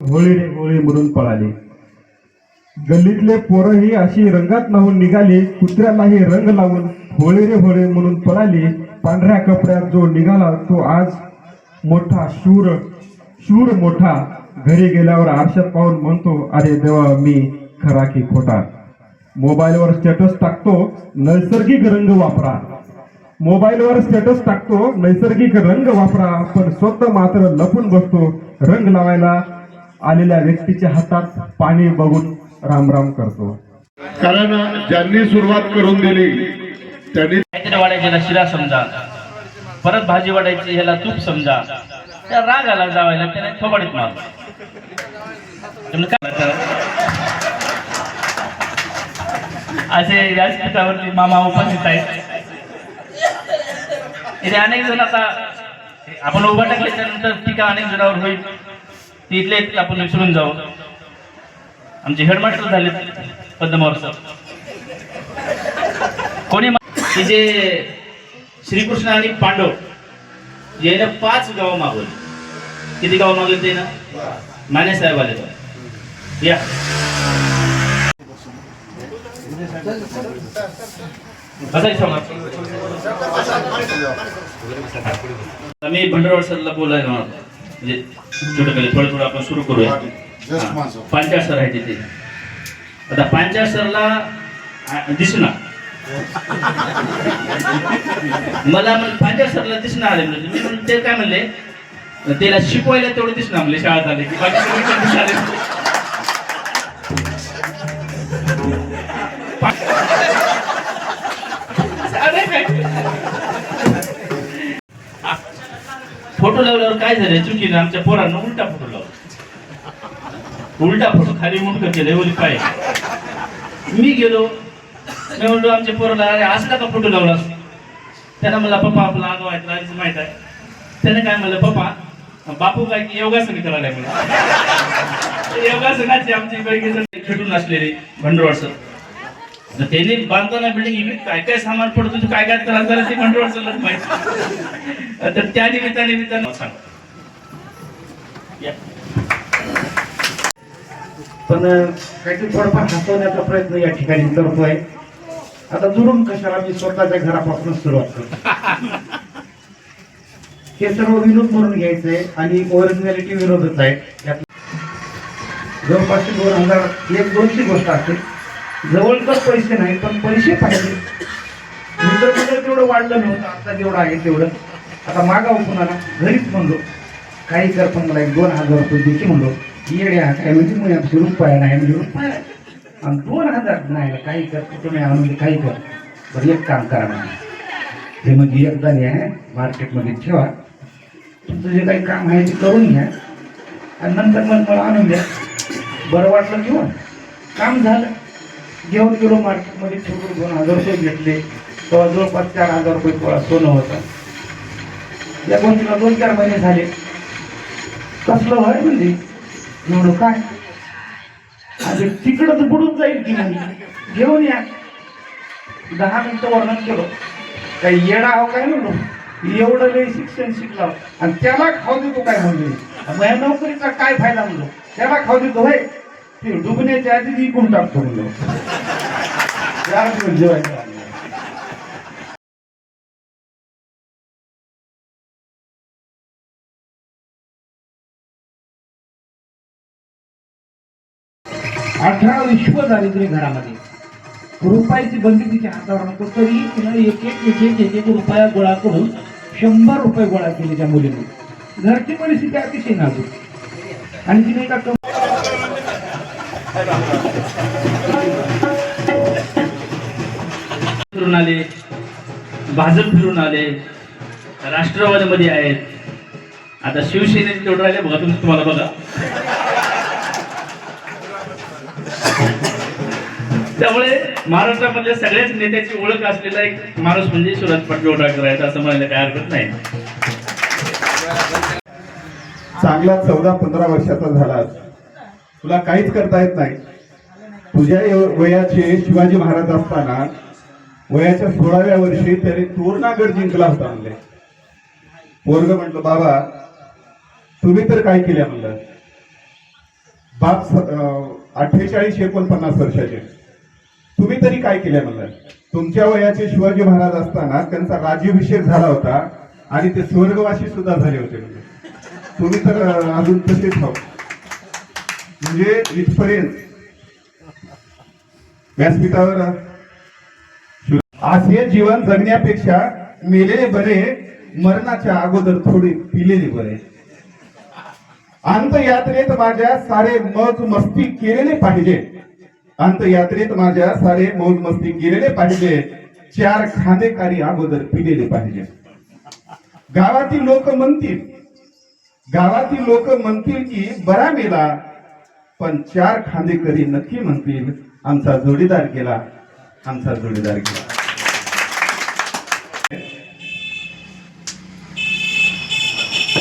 होळी रे होळी म्हणून पळाली. गल्लीतले पोरही अशी रंगात नाहून निघाली. कुत्र्यालाही रंग लावून होळी रे होळी म्हणून पळाली. पांढऱ्या कपड्यात जो निघाला तो आज मोठा शूर शूर मोठा. घरी गेल्यावर आरशात पाहून म्हणतो, अरे देवा मी खरा की खोटा. मोबाईलवर स्टेटस टाकतो, नैसर्गिक रंग वापरा. मोबाईलवर स्टेटस टाकतो, नैसर्गिक रंग वापरा. पण स्वतः मात्र लपून बसतो. रंग लावायला आलेल्या व्यक्तीच्या हातात पाणी बघून राम राम करतो. कारण ज्यांनी सुरुवात करून दिली त्यांनी काहीतरी वाढायची शिरा समजा, परत भाजी वाढायची ह्याला तूप समजा. त्या रागाला जावायला त्याने थोबाडीत मार. असे व्यासपीठावरती मामा उपस्थित आहेत. इथे अनेक जण आता आपण उभा टाकले त्यानंतर टीका अनेक जणांवर होईल. ती इथले आपण विसरून जाऊ. आमचे हेडमास्टर झाले पद्मवार सर. कोणी की जे श्रीकृष्ण आणि पांडव याने 5 गाव मागवली. किती गाव मागवले ते ना माने साहेब आले. या मी भंडारवाड सरला बोलायला म्हणजे थोडं आपण सुरू करूया. पांचाळ सर आहे तिथे. आता पांचाळ सरला दिसणार मला पांचाळ सरला दिसणार आले म्हणजे मी म्हणून ते काय म्हणले त्याला शिकवायला तेवढं दिसणार म्हणले शाळा झाले की बाकी सगळी दिसणार. फोटो लावल्यावर काय झालं चुकीनं आमच्या पोरांना उलटा फोटो लावला. उलटा फोटो खाली मुंडकं केलं ओली पाय. मी गेलो मी म्हणलो आमच्या पोराला अरे असला का फोटो लावलास. त्यानं मला पप्पा आपला आगाव आहे आधीच माहित आहे. त्याने काय म्हणलं पप्पा बापू काय की योगासन करायला म्हणून. योगासनाची आमची पैकी खेटून असलेली भंडरवाड सर. त्यांनी बांधताना बिल्डिंग काय काय सामान पडतो काय काय त्रास झाला ते भंडरवाड सरलाच माहिती. तर त्या निमित्ताने सांग. पण काहीतरी थोडंफार हसवण्याचा प्रयत्न या ठिकाणी करतोय. आता दुरून कशाला मी स्वतःच्या घरापासून सुरुवात करतो. हे सर्व विनोद म्हणून घ्यायचंय आणि ओरिजिनॅलिटी विनोदच आहे. जवळपास 2001-2ची गोष्ट असते. जवळच पैसे नाही पण पैसे पाहिजे. मित्र तेवढं वाढलं नव्हतं आता जेवढं आहे तेवढं. आता मागावं कुणाला घरीच म्हणलो काही कर पण मला 2,000 रुपये द्यायची म्हणलो. येड्या काय म्हणजे मग 100 रुपये नाही म्हणजे रुपये आणि 2,000 नाही काही कर तुम्ही आणून काही कर. बरं एक काम करा म्हणजे हे म्हणजे एकदा आहे मार्केटमध्ये ठेवा. तुमचं जे काही काम आहे ते करून घ्या आणि नंतर मग मला आणून द्या. बरं वाटलं किंवा काम झालं. घेऊन गेलो मार्केटमध्ये ठेवून 2,000 रुपये घेतले. तेव्हा जवळपास 4,000 रुपये थोडा सोनं होतं. या गोष्टीला 2-4 महिने झाले. कसलं व्हाय म्हणजे एवढं काय आणि तिकडं तर बुडून जाईल की म्हणजे घेऊन या. 10 मिनिटं वर्णन केलं. काही येडा हो काय म्हणलो एवढं लय शिक्षण शिकला आणि त्याला खाऊ देतो काय म्हणले या नोकरीचा काय फायदा म्हणलो. त्याला खाऊ देतो होय ते डुबण्याच्या आधी विकून टाकतो म्हणलो. जेवायचं 18 विश्व दारिद्र्य घरामध्ये रुपयाची बंदी तिच्या हातावर नको तरी तिनं एक रुपया गोळा करून 100 रुपये गोळा केले त्या मुलीने. घरची परिस्थिती अतिशय नाजूक आणि तिने एका फिरून आले, भाजप फिरून आले, राष्ट्रवादीमध्ये आहेत. आता शिवसेनेचे तेवढं राहिले बघा तुम्हाला बघा. त्यामुळे महाराष्ट्रामधल्या सगळ्याच नेत्याची ओळख असलेला एक माणूस म्हणजे शिवराज पाटील ओढाळकर आहेत असं म्हणायला काय हरकत नाही. चांगला 14-15 वर्षाचा झालास. तुला काहीच करता येत नाही. तुझ्या वयाचे शिवाजी महाराज असताना वयाच्या 16व्या वर्षी त्याने तोरणागड जिंकला होता म्हणले. पोरग म्हटलं बाबा तुम्ही तर काय केलं म्हणलं. बाप 48-49 वर्षाचे. तुम्ही तरी काय केले म्हणलं? तुमच्या वयाचे शिवाजी महाराज असताना त्यांचा राज्याभिषेक झाला होता आणि ते स्वर्गवासी सुद्धा झाले होते. म्हणजे तुम्ही तर अजून तसेच आहोत. म्हणजे इथपर्यंत व्यासपीठावर असे जीवन जगण्यापेक्षा मेलेले बरे, मरणाच्या अगोदर थोडे पिलेले बरे. अंतयात्रेत माझ्या सारे मौज मस्ती केलेले पाहिजे. अंतयात्रेत माझ्या सारे मौज मस्ती केलेले पाहिजे. 4 खांदेकारी अगोदर पिलेले पाहिजे. गावातील लोक म्हणतील की बरा मेला, पण 4 खांदेकरी नक्की म्हणतील आमचा जोडीदार गेला, आमचा जोडीदार गेला.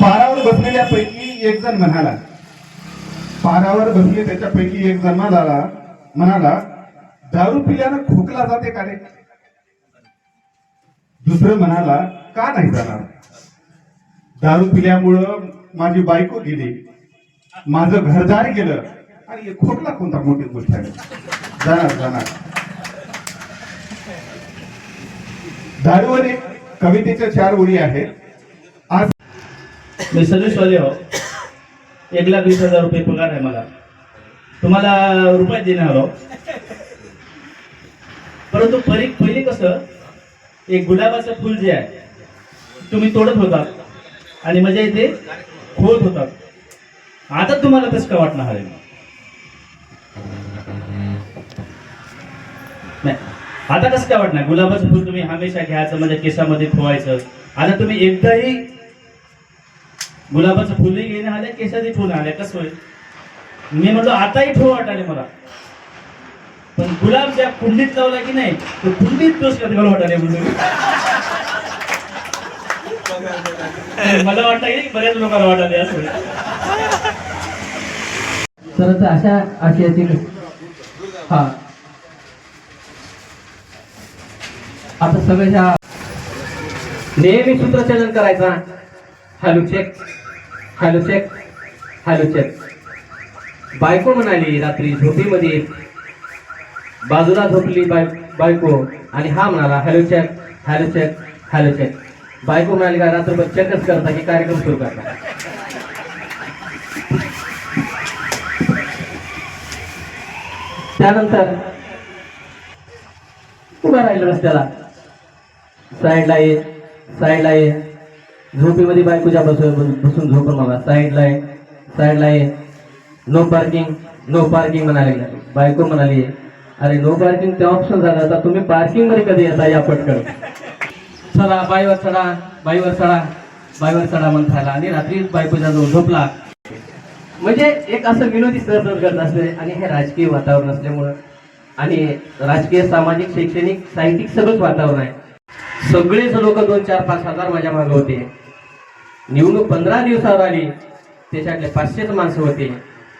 पारावर बसलेल्यापैकी एक जण म्हणाला, पारावर बसले त्याच्यापैकी एक जण म्हणाला, दारू पिल्यानं खोकला जाते का रे? दुसरं म्हणाला, का नाही जाणार? दारू पिल्यामुळं माझी बायको गेली, माझं घरदार गेलं आणि खोकला कोणता मोठी गोष्ट आहे? जाणार. दारूवर एक कवितेच्या 4 ओळी आहेत. आज मी सर्व्हिसवाले हो, 1,20,000 रुपये पगार आहे मला. तुम्हाला रुपये देणार आहो. परंतु पहिली कसं, एक गुलाबाचं फुल जे आहे तुम्ही तोडत होतात आणि मजा इथे खोत होतात. आता तुम्हाला कसं काय वाटणार आहे? नाही, आता कसं काय वाटणार? गुलाबाचं फुल तुम्ही हमेशा घ्यायचं, म्हणजे केसामध्ये ठेवायचं. आता तुम्ही एकदाही गुलाबाचं फुलही घेणे आले, केसातही ठेवून आले, कसं होईल? मी म्हणलो आताही ठेवू वाटाले मला, पण गुलाब ज्या कुंडीत लावला की नाही, तो कुंडीत दोष कधी मला वाटाले म्हणून. मला वाटतं की बऱ्याच लोकांना वाटाले असं. तर अशा आशयातील हा आता सगळ्या नेहमी सूत्रचलन करायचा. Hello check. बायको म्हणाली रात्री झोपीमध्ये, बाजूला झोपली बायको आणि हा म्हणाला हॅलो चेक. बायको म्हणाली का रात्रभर चेकच करता की कार्यक्रम सुरू करता? त्यानंतर उभा राहिलं रस्त्याला, साईडला ये. झोपीमध्ये बायकोच्या बसून झोपून मला साईडला ये. नो पार्किंग म्हणाले. बायको म्हणाली, अरे नो पार्किंग ते ऑप्शन झालं, आता तुम्ही पार्किंग मध्ये कधी येता या पटकन. चला बाईवर चढा म्हणतायला आणि रात्री बायकोच्या जवळ झोपला. म्हणजे एक असं विनोदी सरळ करत असले. आणि हे राजकीय वातावरण असल्यामुळं आणि राजकीय, सामाजिक, शैक्षणिक, साहित्यिक सगळंच वातावरण आहे. सगळेच लोक 2, 4, 5 हजार माझ्या मागे होते. निवडणूक 15 दिवसावर आली, त्याच्यातले 500च माणसं होते.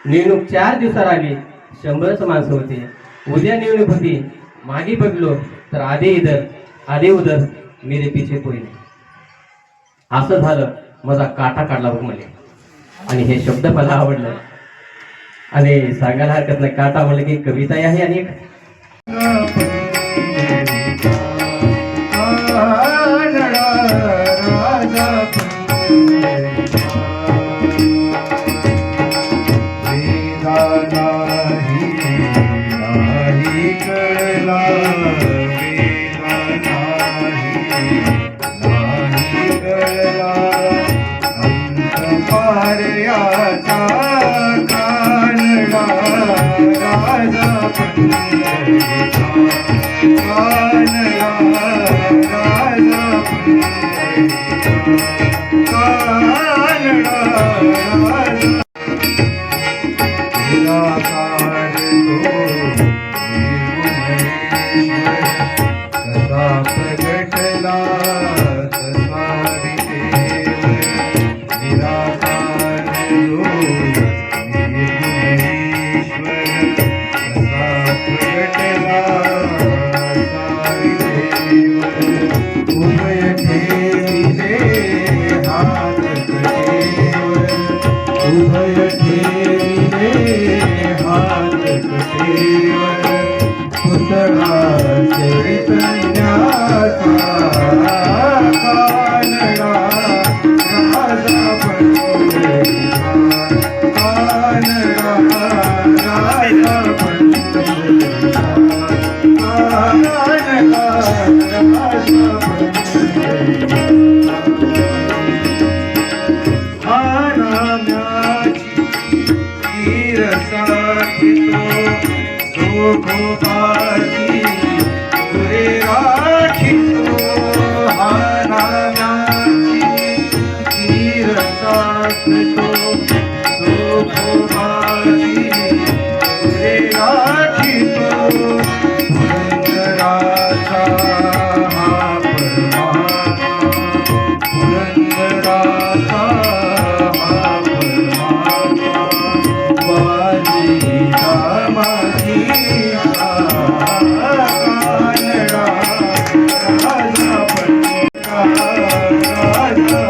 निवडणूक 4 दिवसावर आली, 100च माणसं होते. उद्या निवडणूक होती, मागे बघलो तर आधे उधर मेरे पीछे कोई नाही. असं झालं, माझा काटा काढला बघ मला. आणि हे शब्द मला आवडलं आणि सांगायला हरकत नाही. काटा म्हणलं की कविताही आहे आणि एक उभय ठेविले भाजी पुरे राखितो हा नाम्याची खीर चाखतो भाजी पुरे राखितो पुरंदराचा हा परमात्मा पुरंदराचा हा परमात्मा वाली रामाची कानडा राजा पंडिता राजा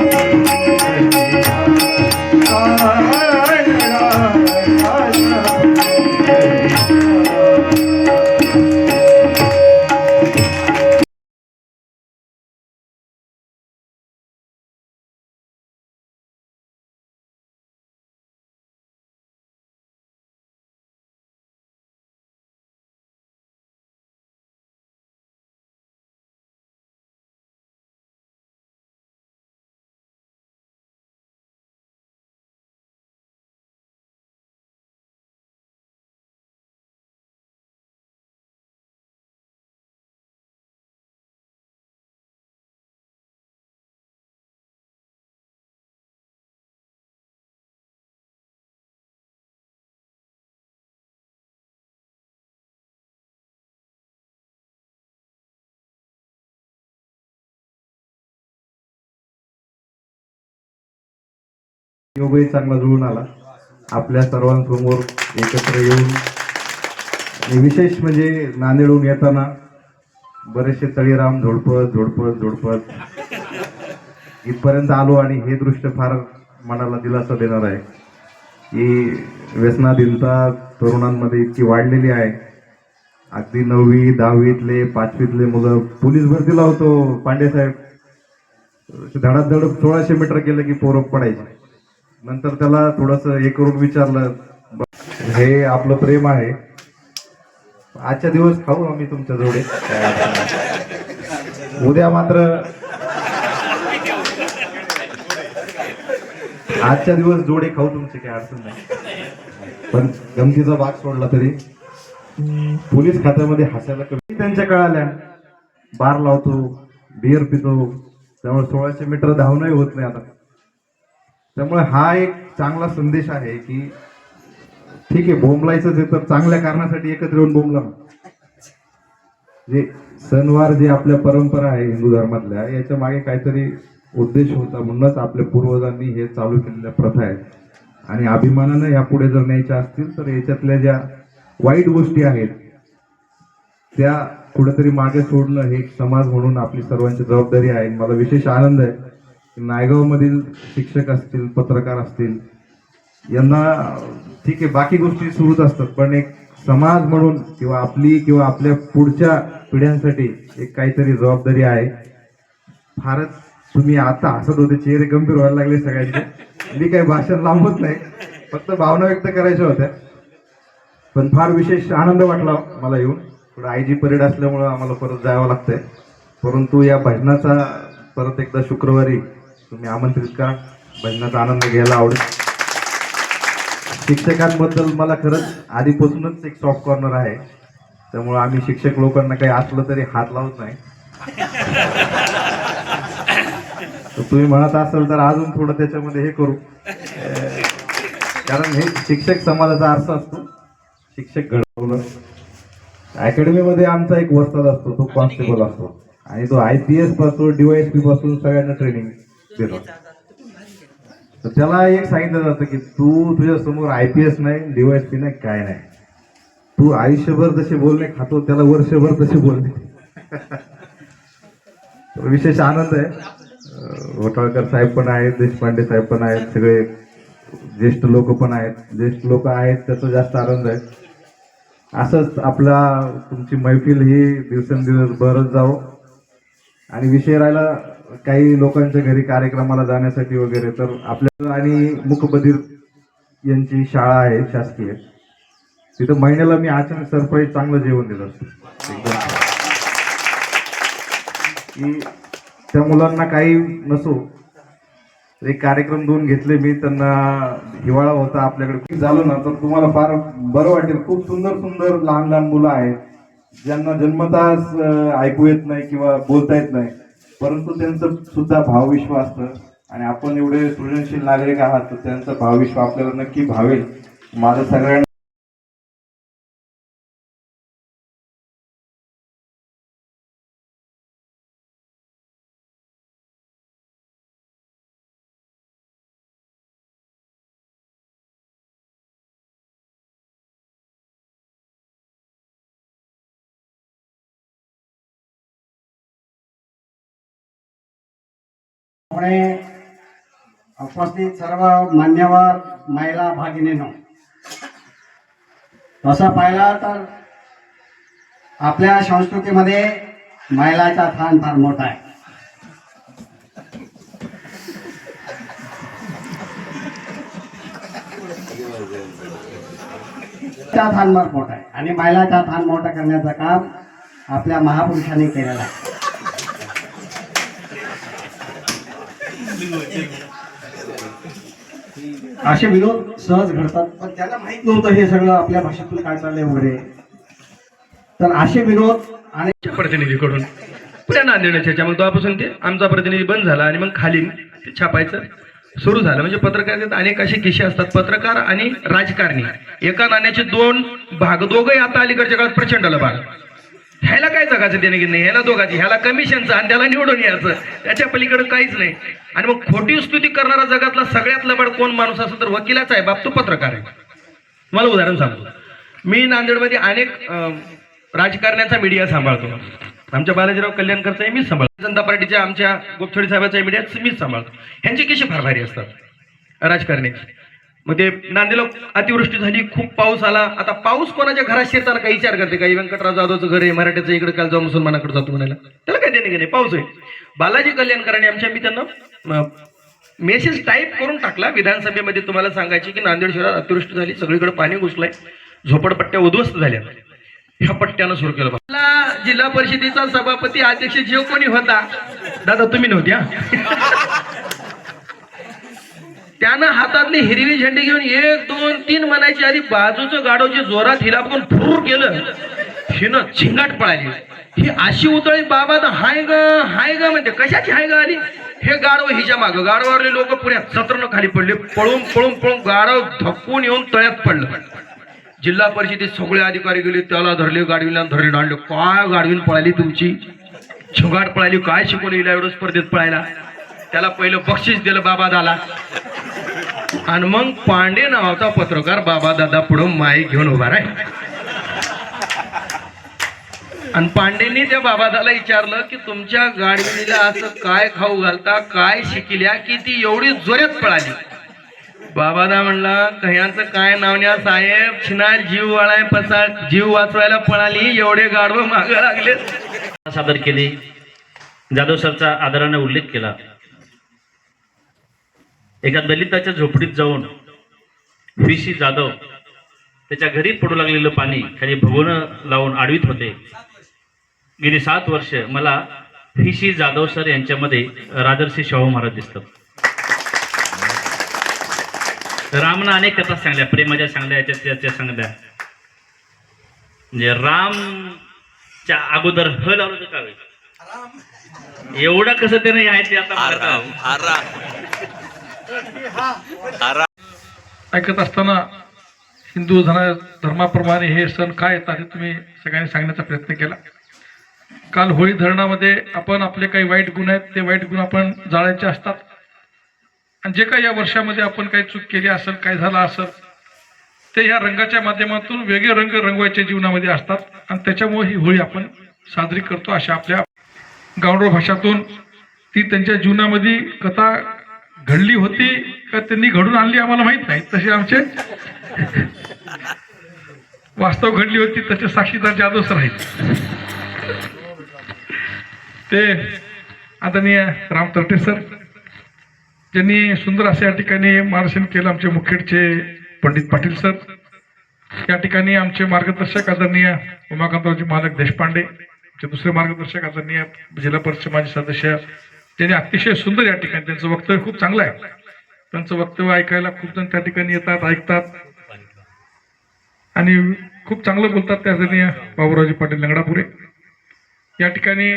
योगही चांगला जुळून आला आपल्या सर्वांसमोर एकत्र येऊन. आणि विशेष म्हणजे नांदेडहून येताना बरेचसे तळीराम झोडपत इथपर्यंत आलो आणि हे दृश्य फार मनाला दिलासा देणार आहे की व्यसनाधीनता तरुणांमध्ये इतकी वाढलेली आहे. अगदी 9वी 10वीतले 5वीतले मुलं पोलीस भरतीला होतो पांडे साहेब, धडाधड 1600 मीटर केलं की पोरं पडायचे. नंतर त्याला थोडंसं हे करून विचारलं, हे आपलं प्रेम आहे, आजच्या दिवस खाऊ आम्ही तुमच्या जोडे, उद्या मात्र आजच्या दिवस जोडे खाऊ तुमचे, काही अडचण नाही. पण गमतीचा भाग सोडला तरी पोलीस खात्यामध्ये हसायला कमी त्यांच्या कळाल्या. बार लावतो, बिअर पितो, त्यामुळे 1600 मीटर धावणंही होत नाही आता. त्यामुळे हा एक चांगला संदेश आहे की ठीक आहे, बोंबलायचंच आहे तर चांगल्या कारणासाठी एकत्र येऊन बोंबला. जे सणवार जे आपल्या परंपरा आहे हिंदू धर्मातल्या, याच्या मागे काहीतरी उद्देश होता, म्हणूनच आपल्या पूर्वजांनी हे चालू केलेल्या प्रथा आहेत. आणि अभिमानानं यापुढे जर न्यायच्या असतील तर याच्यातल्या ज्या वाईट गोष्टी आहेत त्या कुठेतरी मागे सोडणं हे समाज म्हणून आपली सर्वांची जबाबदारी आहे. मला विशेष आनंद आहे की नायगावमधील शिक्षक असतील, पत्रकार असतील, यांना ठीक आहे बाकी गोष्टी सुरूच असतात, पण एक समाज म्हणून किंवा आपल्या पुढच्या पिढ्यांसाठी एक काहीतरी जबाबदारी आहे. फारच तुम्ही आता हसत होते, चेहरे गंभीर व्हायला लागले सगळ्यांचे. मी काही भाषण लांबत नाही, फक्त भावना व्यक्त करायच्या होत्या. पण फार विशेष आनंद वाटला मला येऊन. थोडं IG परेड असल्यामुळं आम्हाला परत जावं लागतंय, परंतु या भजनाचा परत एकदा शुक्रवारी तुम्ही आमंत्रित करा, भजनाचा आनंद घ्यायला आवडेल. शिक्षकांबद्दल मला खरंच आधीपासूनच एक सॉफ्ट कॉर्नर आहे, त्यामुळे आम्ही शिक्षक लोकांना काही असलं तरी हात लावत नाही. तर तुम्ही म्हणत असाल तर अजून थोडं त्याच्यामध्ये हे करू, कारण हे शिक्षक समाजाचा अर्थ असतो. शिक्षक घडवलं. अकॅडमीमध्ये आमचा एक वस्ताद असतो, तो कॉन्स्टेबल असतो आणि तो IPS पासून DYSP पासून सगळ्यांना ट्रेनिंग देतो. तर त्याला एक सांगितलं जातं की तू तुझ्या समोर IPS नाही, DYSP नाही, काय नाही, तू आयुष्यभर जसे बोलणे खातो त्याला वर्षभर तसे बोलणे. विशेष आनंद आहे. होटाळकर साहेब पण आहेत, देशपांडे साहेब पण आहेत, सगळे ज्येष्ठ लोक पण आहेत. ज्येष्ठ लोक आहेत त्याचा जास्त आनंद आहे. असंच आपला तुमची मैफिल ही दिवसेंदिवस भरत जावं. आणि विषय राहिला काही लोकांच्या घरी कार्यक्रमाला जाण्यासाठी वगैरे, तर आपल्या आणि मूकबधीर यांची शाळा आहे शासकीय, तिथं महिन्याला मी अचानक सरप्राईज चांगलं जेवण देत असतो एकदम, की त्या मुलांना काही नसो एक कार्यक्रम दोन घेतले मी, त्यांना हिवाळा होता आपल्याकडे झालो ना, तर तुम्हाला फार बरं वाटेल. खूप सुंदर सुंदर लहान लहान मुलं आहेत ज्यांना जन्मताच ऐकू येत नाही किंवा बोलता येत नाही, परंतु त्यांचं सुद्धा भावविश्व असतं आणि आपण एवढे सृजनशील नागरिक आहात तर त्यांचं भावविश्व आपल्याला नक्की भावेल. माझं सगळ्यांना त्यामुळे उपस्थित सर्व मान्यवर महिला भगिनींनो, तसं पाहिलं तर आपल्या संस्कृतीमध्ये महिलाचा स्थान फार मोठा आहे. त्या स्थान फार मोठा आहे आणि महिलाचा स्थान मोठा करण्याचं काम आपल्या महापुरुषांनी केलेलं आहे. असे विनोद सहज घडतात, पण त्यांना माहित नव्हतं हे सगळं आपल्या भाषेतून काय चाललंय वगैरे. तर असे विनोद आणि प्रतिनिधीकडून पुऱ्या नांदेडच्या मग तेव्हापासून ते आमचा प्रतिनिधी बंद झाला आणि मग खाली ते छापायचं सुरू झालं. म्हणजे पत्रकारितेत अनेक असे किशे असतात, पत्रकार आणि राजकारणी एका नाण्याचे दोन भाग. दोघंही आता अलीकडच्या काळात प्रचंड लबाड. ह्याला काय जगाचं देणे की नाही, ह्याला दोघांची, ह्याला कमिशनचं आणि त्याला निवडून यायचं, त्याच्या पलीकडे काहीच नाही. आणि मग खोटी स्तुती करणारा जगातला सगळ्यात लबाड कोण माणूस असेल तर वकिलाचा आहे बाप, तो पत्रकार आहे. मला उदाहरण सांगतो, मी नांदेडमध्ये अनेक राजकारण्याचा मीडिया सांभाळतो. आमच्या बालाजीराव कल्याणकरचा आहे मीच सांभाळतो, जनता पार्टीच्या आमच्या गोपछोडी साहेबाचा मीडिया मीच सांभाळतो. ह्यांचे किशे फार भारी असतात राजकारण्याचे. मग ते नांदेडला अतिवृष्टी झाली, खूप पाऊस आला. आता पाऊस कोणाच्या घरात शिरताना काही विचार करते, काही व्यंकटराव जाधवचं घर आहे मराठ्याचं, इकडे काल जाऊ मुसलमानाकडे जातो म्हणायला, त्याला काय देणे की नाही, पाऊस आहे. बालाजी कल्याणकरांनी आमच्या, मी त्यांना मेसेज टाईप करून टाकला विधानसभेमध्ये, तुम्हाला सांगायची की नांदेड शहरात अतिवृष्टी झाली, सगळीकडे पाणी घुसलंय, झोपडपट्ट्या उद्ध्वस्त झाल्या. ह्या पट्ट्यानं सुरू केलं. मला जिल्हा परिषदेचा सभापती अध्यक्ष जो कोणी होता, दादा तुम्ही नव्हते त्यानं हातातली हिरवी झेंडी घेऊन 1 2 3 म्हणायची आधी बाजूचं गाडव जे जोरात हिला बघून फुर केलं, हिनं झिंगाट पळाली. ही अशी उतळी बाबा हाय ग म्हणते, कशाची हाय ग आली, हे गाडव हिच्या मागं. गाडवावरले लोक पुण्यात सत्रनं खाली पडले, पळून पळून पळून गाडव धक्कून येऊन तळ्यात पडलं. जिल्हा परिषदेत सगळे अधिकारी गेले, त्याला धरले, गाडवीला धरले, आणले. काय गाडवीन पळाली तुमची, झुगाट पळाली, काय शिकवलं हिला एवढं स्पर्धेत पळायला. त्याला पहिलं बक्षीस दिलं बाबा दाला, आणि मग पांडे नावाचा पत्रकार बाबा दादा पुढं माई घेऊन उभा राहील. आणि पांडेंनी त्या बाबादाला विचारलं की तुमच्या गाडविणीला असं काय खाऊ घालता, काय शिकल्या की ती एवढी जोरात पळाली. बाबादा म्हणला, कह्यांचं काय नावण्या साहेब, छिनाल जीव वाळाय पसाळ, जीव वाचवायला पळाली, एवढे गाडव माग लागले. सादर केले. जाधव सरचा आदराने उल्लेख केला. एका दलिताच्या झोपडीत जाऊन व्ही.सी. जाधव त्याच्या घरी पडू लागलेलं पाणी खाली भगोनं लावून आडवीत होते. गेली 7 वर्ष मला व्ही.सी. जाधव सर यांच्यामध्ये राजर्षी शाहू महाराज दिसतात. रामनं अनेक कथा सांगल्या, प्रेमाच्या सांगल्या, याच्या सांगल्या. म्हणजे रामच्या अगोदर ह लावलं तर काय एवढं कसं ते नाही आहे ते आता ऐकत असताना हिंदू धर्माप्रमाणे हे सण काय येतात हे तुम्ही सगळ्यांनी सांगण्याचा प्रयत्न केला. काल होळी धरणामध्ये आपण आपले काही वाईट गुण आहेत ते वाईट गुण आपण जाळायचे असतात, आणि जे काही या वर्षामध्ये आपण काही चूक केली असेल, काय झालं असेल ते ह्या रंगाच्या माध्यमातून वेगळे रंग रंगवायच्या जीवनामध्ये असतात, आणि त्याच्यामुळे ही होळी आपण साजरी करतो. अशा आपल्या गावंढळ भाषातून ती त्यांच्या जीवनामध्ये कथा घडली होती का त्यांनी घडून आणली आम्हाला माहित नाही, तसे आमचे वास्तव घडली होती त्याचे साक्षीदार जाधव सर आहेत. ते आदरणीय राम तरटे सर ज्यांनी सुंदर असे या ठिकाणी मार्गदर्शन केलं. आमचे मुखेडचे पंडित पाटील सर, या ठिकाणी आमचे मार्गदर्शक आदरणीय उमाकांतरावजी मालक देशपांडे, आमचे दुसरे मार्गदर्शक आदरणीय जिल्हा परिषद माजी सदस्य त्यांनी अतिशय सुंदर या ठिकाणी त्यांचं वक्तव्य खूप चांगलं आहे. त्यांचं वक्तव्य ऐकायला खूप जण त्या ठिकाणी येतात, ऐकतात आणि खूप चांगलं बोलतात. त्यासाठी बाबूरावजी पाटील लंगडापुरे या ठिकाणी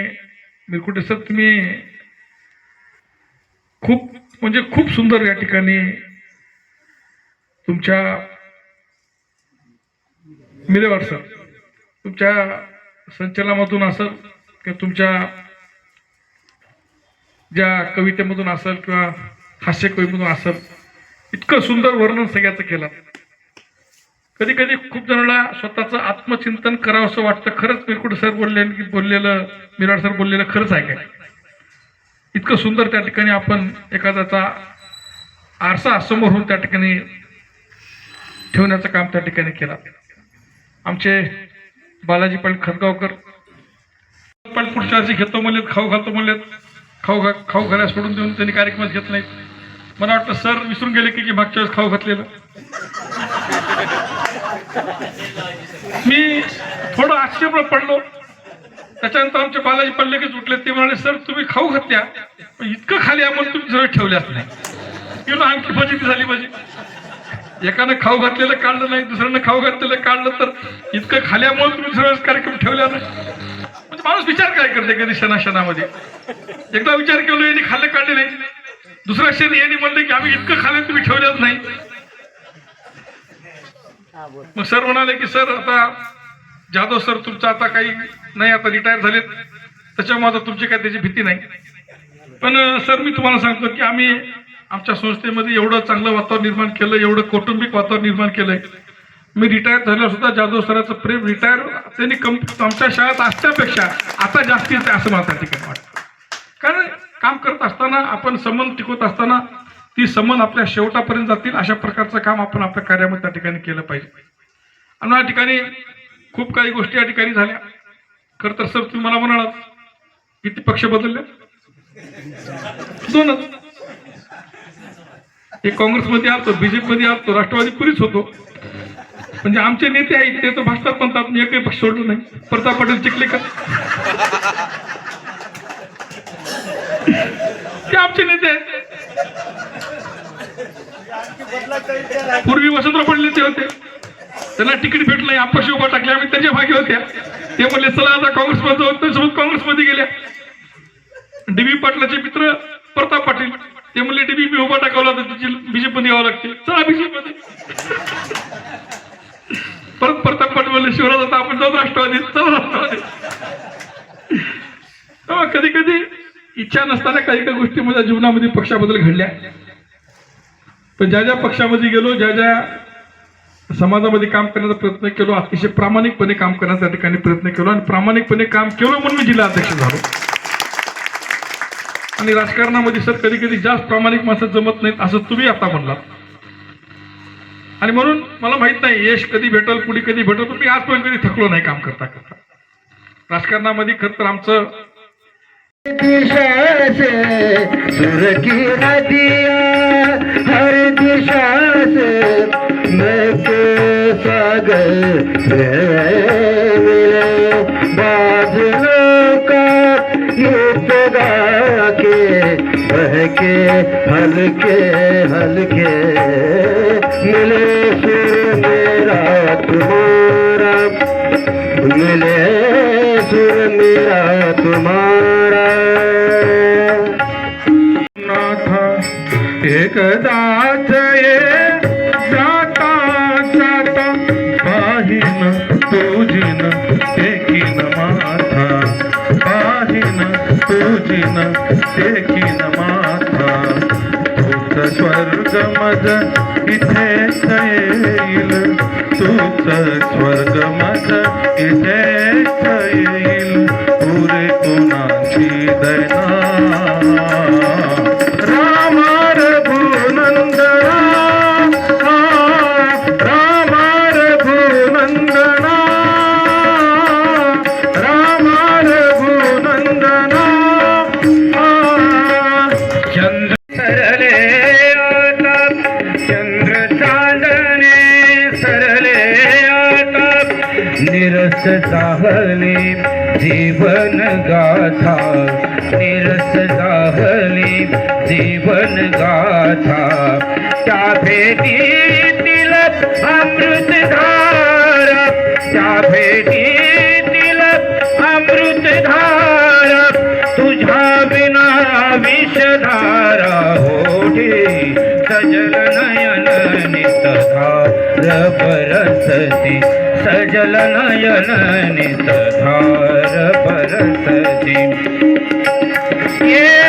मिरकुटे सर तुम्ही खूप म्हणजे खूप सुंदर या ठिकाणी तुमच्या मिलेवार सर तुमच्या संचलनामधून असेल किंवा तुमच्या ज्या कवितेमधून असेल किंवा हास्य कवीमधून असेल इतकं सुंदर वर्णन सगळ्याचं केलं. कधी कधी खूप जणांना स्वतःचं आत्मचिंतन करावं असं वाटतं. खरंच मिरकुटे सर बोललेलं मिराड सर बोललेलं खरंच आहे काय? इतकं सुंदर त्या ठिकाणी आपण एखाद्याचा आरसा समोर त्या ठिकाणी ठेवण्याचं काम त्या ठिकाणी केलं. आमचे बालाजी पाटील खतगावकर पण पुढच्या वर्षी घेतो म्हणलेत, खाऊ घालतो म्हणलेत, खाऊ घालायला सोडून देऊन त्यांनी कार्यक्रमात घेत नाहीत. मला वाटतं सर विसरून गेले की मागच्या वेळेस खाऊ घातलेलं. मी थोडं आश्चर्य पडलो. त्याच्यानंतर आमचे बालाजी पडले की उठले. ते म्हणाले सर तुम्ही खाऊ घातल्या पण इतकं खाली आम्हाला तुम्ही जवळ ठेवल्याच नाही. किंवा आणखी फजिती झाली पाहिजे. एकानं खाऊ घातलेलं काढलं नाही, दुसऱ्यानं खाऊ घातलेलं काढलं तर इतकं खाल्यामुळे तुम्ही सगळं कार्यक्रम ठेवल्या नाही. म्हणजे माणूस विचार काय करते कधी क्षणामध्ये. एकदा विचार केला यांनी खाल्ले काढले नाही, दुसऱ्या क्षणी यांनी म्हणले की आम्ही इतकं खाल्लं तुम्ही ठेवल्याच नाही. मग सर म्हणाले की सर आता जाधव सर तुमचं आता काही नाही, आता रिटायर झालेत, त्याच्यामुळे आता तुमची काय त्याची भीती नाही. पण सर मी तुम्हाला सांगतो की आम्ही आमच्या संस्थेमध्ये एवढं चांगलं वातावरण निर्माण केलं, एवढं कौटुंबिक वातावरण निर्माण केलंय. मी रिटायर झाल्यावर सुद्धा जाधव सराचं प्रेम रिटायर त्यांनी आमच्या शाळेत असल्यापेक्षा आता जास्तीच आहे असं मला त्या ठिकाणी वाटतं. कारण काम करत असताना आपण संबंध टिकवत असताना ती संबंध आपल्या शेवटापर्यंत जातील अशा प्रकारचं काम आपण आपल्या कार्यामध्ये त्या ठिकाणी केलं पाहिजे. आणि या ठिकाणी खूप काही गोष्टी या ठिकाणी झाल्या. खरं तर सर तुम्ही मला म्हणालात किती पक्ष बदलले? 2च. एक काँग्रेसमध्ये आलतो, बीजेपीमध्ये आलतो, राष्ट्रवादी पुरीच होतो. म्हणजे आमचे नेते आहेत ते तर भाषणात म्हणतात मी एकही पक्ष सोडलं नाही. प्रताप पाटील चिखलेकर ते आमचे नेते आहेत. पूर्वी वसंतराव पाटील नेते होते, त्यांना तिकीट भेटलं नाही, अपक्ष उभा टाकले, आम्ही त्यांच्या भागी होत्या. ते म्हणले चला आता काँग्रेसमध्ये होते, सोबत काँग्रेसमध्ये गेल्या. डीबी पाटलाचे मित्र प्रताप पाटील ते म्हणले डीबी उभा टाकावला तर तिची बीजेपीमध्ये यावं लागते, चला बीजेपीमध्ये. परत प्रताप पाटील म्हणले शिवराज आता आपण जाऊ राष्ट्रवादी, चला राष्ट्रवादी. कधी कधी इच्छा नसताना काही काही गोष्टी माझ्या जीवनामध्ये पक्षाबद्दल घडल्या. पण ज्या ज्या पक्षामध्ये गेलो, ज्या ज्या समाजामध्ये काम करण्याचा प्रयत्न केलो, अतिशय प्रामाणिकपणे काम करण्याचा त्या ठिकाणी प्रयत्न केलो आणि प्रामाणिकपणे काम केलं म्हणून मी जिल्हा अध्यक्ष झालो. आणि राजकारणामध्ये सर कधी कधी जास्त प्रामाणिक माणसं जमत नाहीत असं तुम्ही आता म्हणलात. आणि म्हणून मला माहित नाही यश कधी भेटल, पुढे कधी भेटल, पण मी आजपर्यंत कधी थकलो नाही काम करता करता. राजकारणामध्ये खरं तर आमचं दिशा से सुर की नदियाँ हर दिशा से महके सागर मिले बादलों का गीत गा के बहके हल्के हल्के मिले सुर मेरा तुम्हारा, मिले सुर मेरा तुम्हारा. एकदाच ये जाता जाता पाहिन तुझीन एकीन माथा, पाहिन तुझीन एकीन माथा. तूच स्वर्ग मज इथेच येईल, तूच स्वर्ग मज इथेच येईल. पुरे कुणाची दैना निरस जाहले जीवन गाथा, निरस जाहले जीवन गाथा, त्या भेटीतील अमृतधारा, त्या भेटीतील अमृतधारा, तुझ्या विना विषधारा ओढे, सजल नयन नितधार बरसती, सजल नयन नितधार बरसती. ये